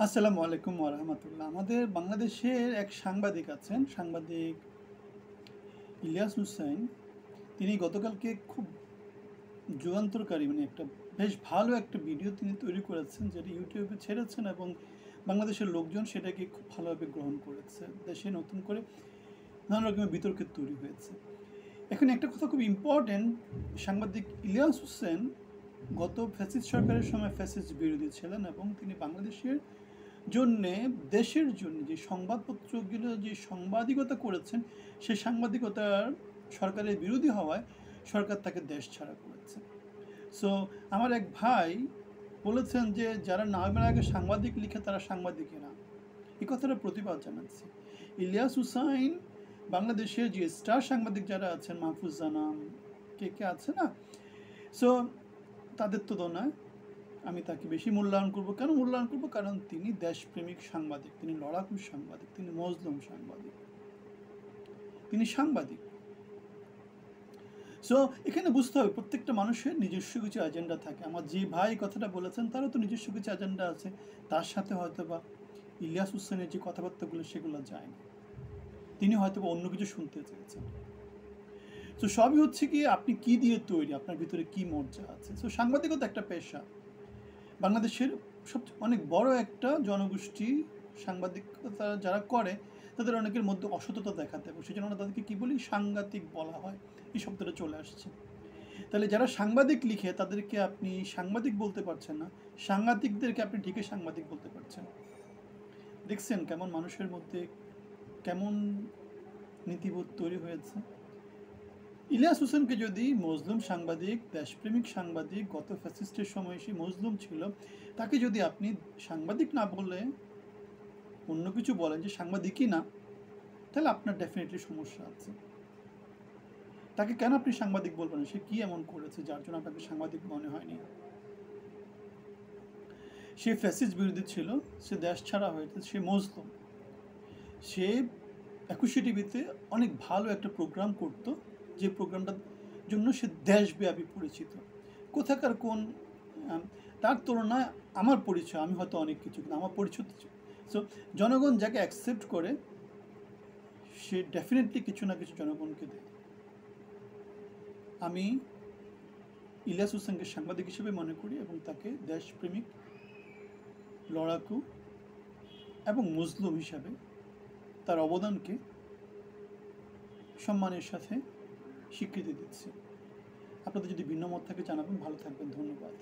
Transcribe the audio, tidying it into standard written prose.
আসসালামু আলাইকুম ওয়া রাহমাতুল্লাহ। আমাদের বাংলাদেশের এক সাংবাদিক আছেন, সাংবাদিক ইলিয়াস হুসাইন। তিনি গতকালকে খুব যুগান্তকারী একটা বেশ ভালো একটা ভিডিও তিনি তৈরি করেছেন, যেটা ইউটিউবে ছেড়েছেন এবং বাংলাদেশের লোকজন সেটাকে খুব ভালোভাবে গ্রহণ করেছে। দেশে নতুন করে নানা রকমের বিতর্কের তৈরি হয়েছে। এখন একটা কথা খুব ইম্পর্টেন্ট, সাংবাদিক ইলিয়াস হুসেন গত ফ্যাসিস্ট সরকারের সময় ফ্যাসিস্ট বিরোধী ছিলেন এবং তিনি বাংলাদেশের জন্যে, দেশের জন্য যে সংবাদপত্রগুলো যে সাংবাদিকতা করেছেন, সেই সাংবাদিকতার সরকারের বিরোধী হওয়ায় সরকার তাকে দেশ ছাড়া করেছে। সো আমার এক ভাই বলেছেন যে যারা নামের আগে সাংবাদিক লিখে তারা সাংবাদিকই না। এই কথাটা প্রতিবাদ জানাচ্ছি। ইলিয়াস হুসাইন বাংলাদেশের যে স্টার সাংবাদিক যারা আছেন, মাহফুজ জানাম, কে আছে না, সো তাদের তুলনায় আমি তাকে বেশি মূল্যায়ন করব। কেন মূল্যায়ন করব? কারণ তিনি দেশপ্রেমিক সাংবাদিক, তিনি লড়াকু সাংবাদিক, তিনি মজলুম সাংবাদিক, তিনি সাংবাদিক। সো এখানে বুঝতে হবে প্রত্যেকটা মানুষের নিজস্ব কিছু এজেন্ডা থাকে। আমার যে ভাই কথাটা বলেছেন তারও তো নিজস্ব কিছু এজেন্ডা আছে, তার সাথে হয়তো বা ইলিয়াস হুসেনের যে কথাবার্তাগুলো সেগুলো যায় না, তিনি হয়তো বা অন্য কিছু শুনতে চেয়েছেন। তো সবই হচ্ছে কি আপনি কি দিয়ে তৈরি, আপনার ভিতরে কি মর্যাদা আছে। সো সাংবাদিকতা একটা পেশা। বাংলাদেশের সবচেয়ে অনেক বড় একটা জনগোষ্ঠী সাংবাদিকতা যারা করে তাদের অনেকের মধ্যে অসততা দেখাতে, এবং সেই জন্য আমরা তাদেরকে কী বলি, সাংঘাতিক বলা হয়। এই শব্দটা চলে আসছে। তাহলে যারা সাংবাদিক লিখে তাদেরকে আপনি সাংবাদিক বলতে পারছেন না, সাংঘাতিকদেরকে আপনি ঠিকই সাংবাদিক বলতে পারছেন। দেখছেন কেমন মানুষের মধ্যে কেমন নীতিবোধ তৈরি হয়েছে। ইলিয়াস হোসেনকে যদি মজলুম সাংবাদিক, দেশপ্রেমিক সাংবাদিক, গত ফ্যাসিস্টের সময় সে মজলুম ছিল, তাকে যদি আপনি সাংবাদিক না বলে অন্য কিছু বলেন যে সাংবাদিকই না, তাহলে আপনার ডেফিনেটলি সমস্যা আছে। তাকে কেন আপনি সাংবাদিক বলবেন না? সে কি এমন করেছে যার জন্য আপনাকে সাংবাদিক মনে হয়নি? সে ফ্যাসিস্ট বিরোধী ছিল, সে দেশ ছাড়া হয়েছে, সে মজলুম। সে 21 টিভিতে অনেক ভালো একটা প্রোগ্রাম করত, যে প্রোগ্রামটার জন্য সে দেশব্যাপী পরিচিত। কোথাকার কোন তার তুলনায় আমার পরিচয়, আমি হয়তো অনেক কিছু, কিন্তু আমার পরিচয়। সো জনগণ যাকে অ্যাকসেপ্ট করে সে ডেফিনেটলি কিছু না কিছু জনগণকে দেয়। আমি ইলিয়াস হোসেনকে সাংবাদিক হিসেবে মনে করি এবং তাকে দেশপ্রেমিক, লড়াকু এবং মজলুম হিসাবে তার অবদানকে সম্মানের সাথে স্বীকৃতি দিচ্ছি। আপনাদের যদি ভিন্ন মত থাকে জানাবেন। ভালো থাকবেন, ধন্যবাদ।